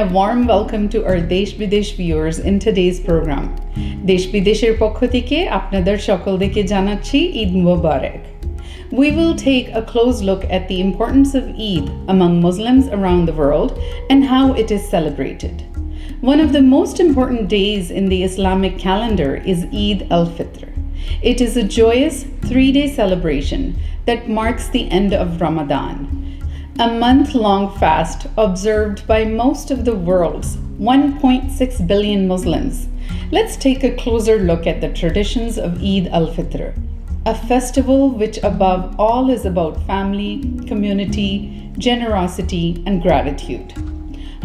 a warm welcome to our Desh Bidesh viewers in today's program. Desh Bidesher পক্ষ থেকে আপনাদের সকলকে জানাচ্ছি ঈদ মুবারক. We will take a close look at the importance of Eid among Muslims around the world and how it is celebrated. One of the most important days in the Islamic calendar is Eid al-Fitr. It is a joyous 3-day celebration that marks the end of Ramadan, a month-long fast observed by most of the world's 1.6 billion Muslims. Let's take a closer look at the traditions of Eid al-Fitr, a festival which above all is about family, community, generosity, and gratitude.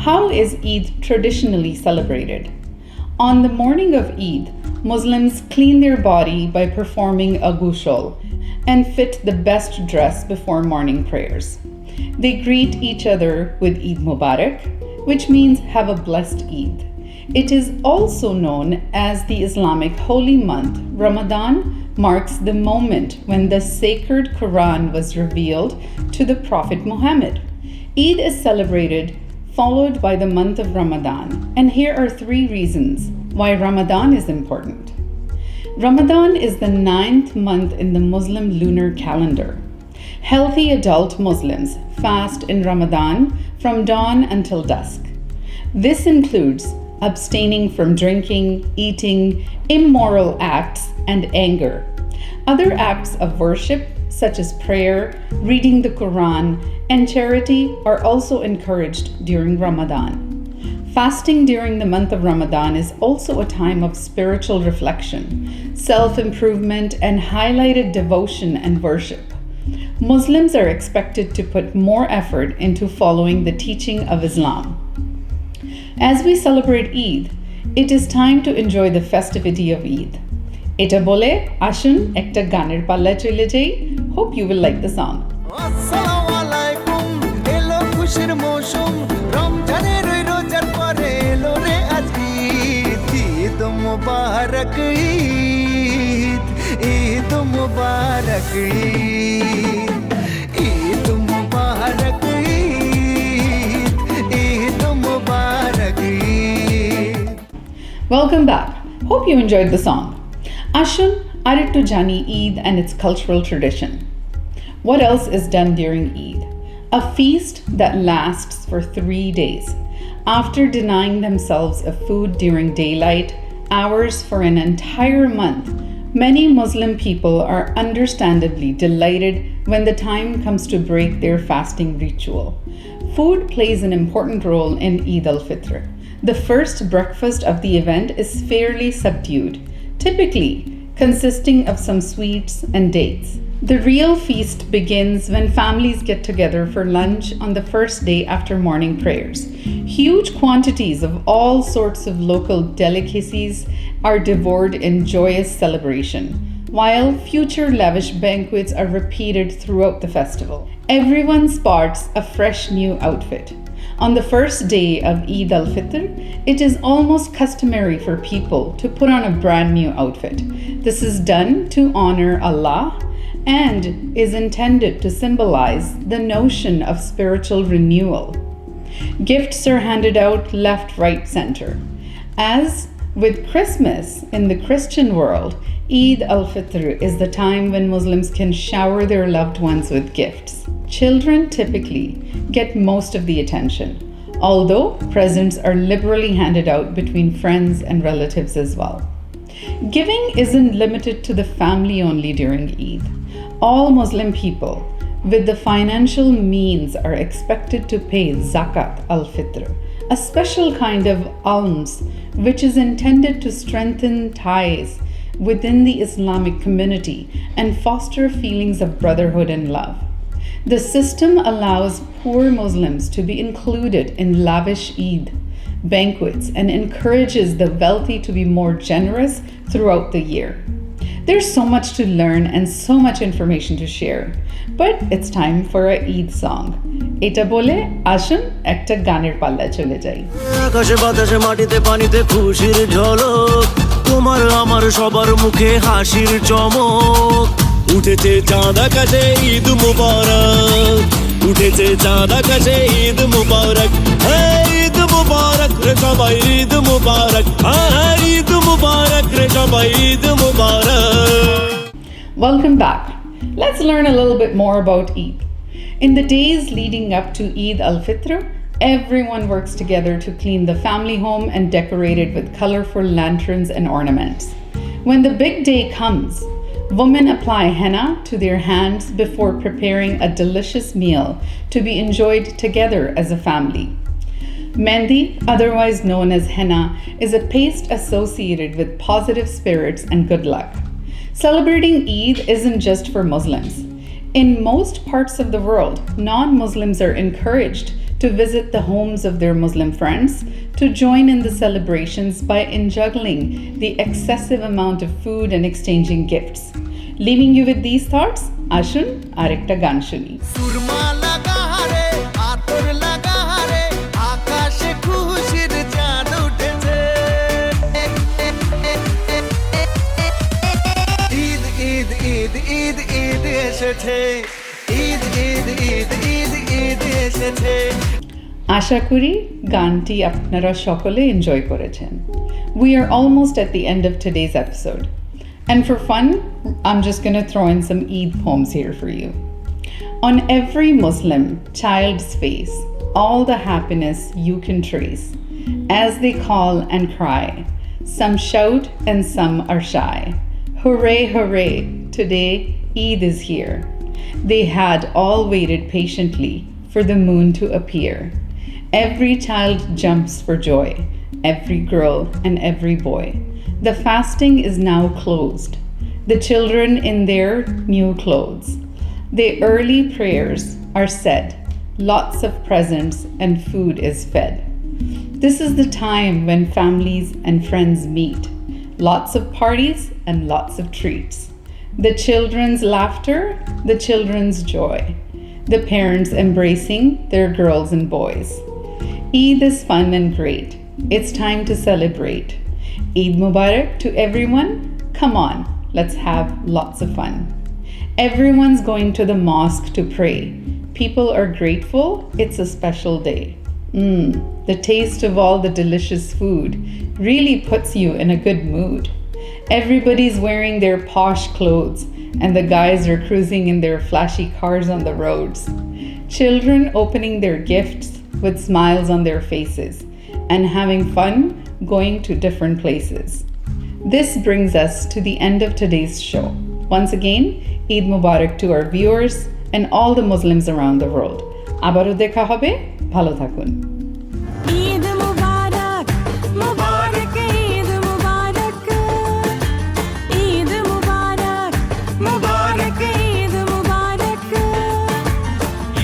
How is Eid traditionally celebrated? On the morning of Eid, Muslims clean their body by performing a ghusl and fit the best dress before morning prayers. They greet each other with Eid Mubarak, which means have a blessed Eid. It is also known as the Islamic holy month. Ramadan marks the moment when the sacred Quran was revealed to the Prophet Muhammad. Eid is celebrated followed by the month of Ramadan, and here are 3 reasons why Ramadan is important. Ramadan is the 9th month in the Muslim lunar calendar. Healthy adult Muslims fast in Ramadan from dawn until dusk. This includes abstaining from drinking, eating, immoral acts, and anger. Other acts of worship, such as prayer, reading the Quran, and charity, are also encouraged during Ramadan. Fasting during the month of Ramadan is also a time of spiritual reflection, self-improvement, and highlighted devotion and worship. Muslims are expected to put more effort into following the teaching of Islam. As we celebrate Eid, it is time to enjoy the festivity of Eid. Eta bole ashun ekta ganer palla chole jai. Hope you will like the song. Assalamu alaikum elo khushir moshum ramjaner rojar pore elo re aaj Eid mubarak Eid mubarak Eid mubarak Eid mubarak. Welcome back. Hope you enjoyed the song. Ashun Arittu Jani Eid and its cultural tradition. What else is done during Eid? A feast that lasts for 3 days. After denying themselves of food during daylight hours for an entire month, many Muslim people are understandably delighted when the time comes to break their fasting ritual. Food plays an important role in Eid al-Fitr. The first breakfast of the event is fairly subdued, typically consisting of some sweets and dates. The real feast begins when families get together for lunch on the first day after morning prayers. Huge quantities of all sorts of local delicacies are devoured in joyous celebration, while future lavish banquets are repeated throughout the festival. Everyone sports a fresh new outfit. On the first day of Eid al-Fitr, it is almost customary for people to put on a brand new outfit. This is done to honor Allah and is intended to symbolize the notion of spiritual renewal. Gifts are handed out left, right, center. As with Christmas in the Christian world, Eid al-Fitr is the time when Muslims can shower their loved ones with gifts. Children typically get most of the attention, although presents are liberally handed out between friends and relatives as well. Giving isn't limited to the family only during Eid. All Muslim people with the financial means are expected to pay Zakat al-Fitr, a special kind of alms which is intended to strengthen ties within the Islamic community and foster feelings of brotherhood and love. The system allows poor Muslims to be included in lavish Eid banquets and encourages the wealthy to be more generous throughout the year. There's so much to learn and so much information to share, but it's time for a Eid song. Eta bole ashun ekta ganer palla chole jai. আকাশে বাতাসে মাটিতে পানিতে খুশির ঝলক তোমার আমার সবার মুখে হাসির চমক উঠেছে চাঁদ আকাশে ঈদ মুবারক উঠেছে চাঁদ আকাশে ঈদ মুবারক ঈদ মুবারক রে সবাই ঈদ মুবারক, ঈদ মুবারক রে সবাই ঈদ মুবারক। Welcome back. Let's learn a little bit more about Eid. In the days leading up to Eid al-Fitr, everyone works together to clean the family home and decorate it with colorful lanterns and ornaments. When the big day comes, women apply henna to their hands before preparing a delicious meal to be enjoyed together as a family. Mehndi, otherwise known as henna, is a paste associated with positive spirits and good luck. Celebrating Eid isn't just for Muslims. In most parts of the world, non-Muslims are encouraged to visit the homes of their Muslim friends to join in the celebrations by juggling the excessive amount of food and exchanging gifts. Leaving you with these thoughts, Ashun arekta gan shuni. Surma লাগা রে আতর লাগা রে আকাশে খুশির চাঁদ উঠেছে ঈদ ঈদ ঈদ ঈদ ঈদ এসেছে ঈদ ঈদ ঈদ ঈদ ঈদ এসেছে আশা করি গানটি আপনারা সকলে এনজয় করেছেন. We are almost at the end of today's episode. And for fun, I'm just going to throw in some Eid poems here for you. On every Muslim child's face, all the happiness you can trace. As they call and cry, some shout and some are shy. Hooray, hooray, today Eid is here. They had all waited patiently for the moon to appear. Every child jumps for joy, every girl and every boy. The fasting is now closed, the children in their new clothes. The early prayers are said, lots of presents and food is fed. This is the time when families and friends meet, lots of parties and lots of treats. The children's laughter, the children's joy, the parents embracing their girls and boys. Eid is fun and great. It's time to celebrate. Eid Mubarak to everyone. Come on, let's have lots of fun. Everyone's going to the mosque to pray. People are grateful. It's a special day. The taste of all the delicious food really puts you in a good mood. Everybody's wearing their posh clothes and the guys are cruising in their flashy cars on the roads. Children opening their gifts with smiles on their faces and having fun going to different places. This brings us to the end of today's show. Once again, Eid Mubarak to our viewers and all the Muslims around the world. Abaru dekha hobe, bhalo thakun. Eid মুবারক মুবারক ঈদ মুবারক ঈদ মুবারক মুবারক ঈদ মুবারক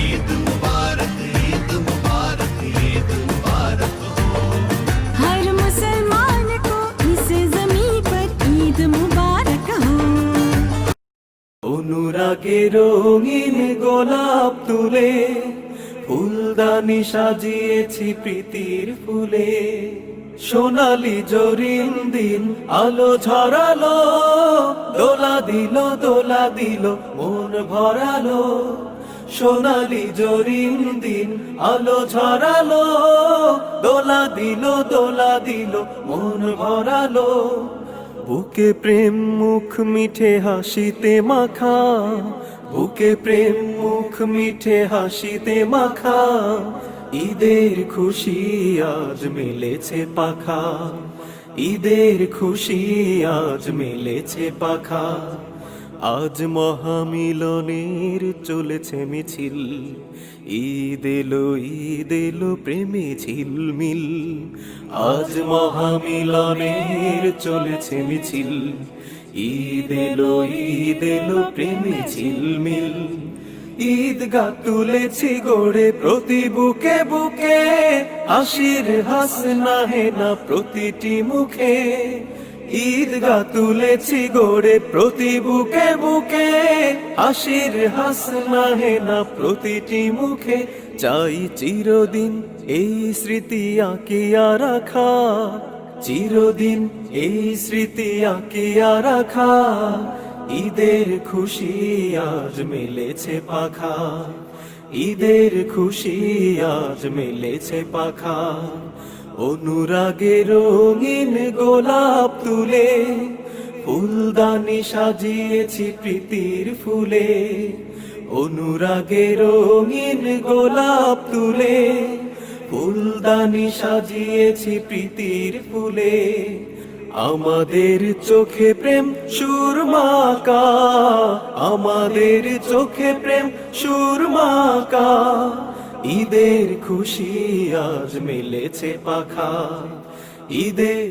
ঈদ মুবারক ঈদ মুবারক ঈদ মুবারক हर मुसलमान को इस ज़मीं पर ईद मुबारक हो অনুরাগে রঙিন গোলাপ তুলে ফুলদানি সাজিয়েছি প্রীতির ফুলে সোনালি জরিন দিন আলো ঝরালো দোলা দিল মন ভরালো সোনালি জরিন দিন আলো ঝরালো দোলা দিল মন ভরালো বুকে প্রেম মুখ মিঠে হাসিতে মাখা বুকে প্রেম মুখ মিঠে হাসিতে মাখা ঈদের খুশি আজ মিলেছে পাখা ঈদের খুশি আজ মিলেছে পাখা আজ মহামিলনের চলেছে মিছিল ঈদ এলো প্রেমে ঝিলমিল আজ মহামিলনের চলেছে মিছিল ঈদ এলো প্রেমে ঝিলমিল ঈদগাহ তুলেছি গড়ে প্রতি বুকে বুকে হাসির হাসনা হেনা প্রতিটি মুখে ঈদগাহ তুলেছি গড়ে প্রতি বুকে বুকে হাসির হাসনা হেনা প্রতিটি মুখে চাই চিরদিন এই স্মৃতি আঁকিয়া রাখা চিরদিন এই স্মৃতি আঁকিয়া রাখা ঈদের খুশি আজ মিলেছে পাখা ঈদের খুশি আজ মিলেছে পাখা অনুরাগে রঙিন গোলাপ তুলে ফুলদানি সাজিয়েছি প্রীতির ফুলে অনুরাগে রঙিন গোলাপ তুলে ফুলদানি সাজিয়েছি প্রীতির ফুলে আমাদের চোখে প্রেম সুরমাকা আমাদের চোখে প্রেম সুরমাকা ঈদের খুশি আজ মিলেছে পাখা ঈদের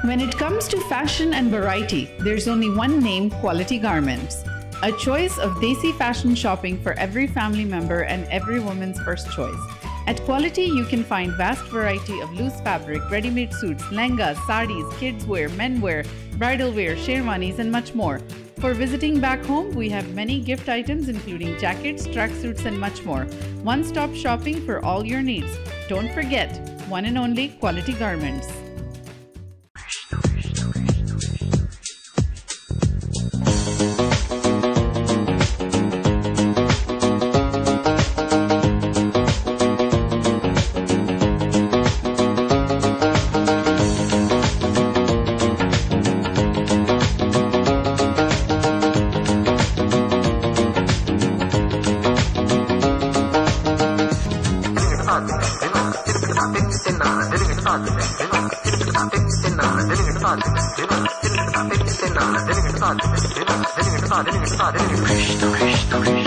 When it comes to fashion and variety, there's only one name: Quality Garments. A choice of desi fashion shopping for every family member and every woman's first choice. At Quality, you can find vast variety of loose fabric, ready-made suits, lehengas, sarees, kids wear, men wear, bridal wear, sherwanis, and much more. For visiting back home, we have many gift items including jackets, tracksuits, and much more. One-stop shopping for all your needs. Don't forget, one and only Quality Garments. Krishna Krishna Krishna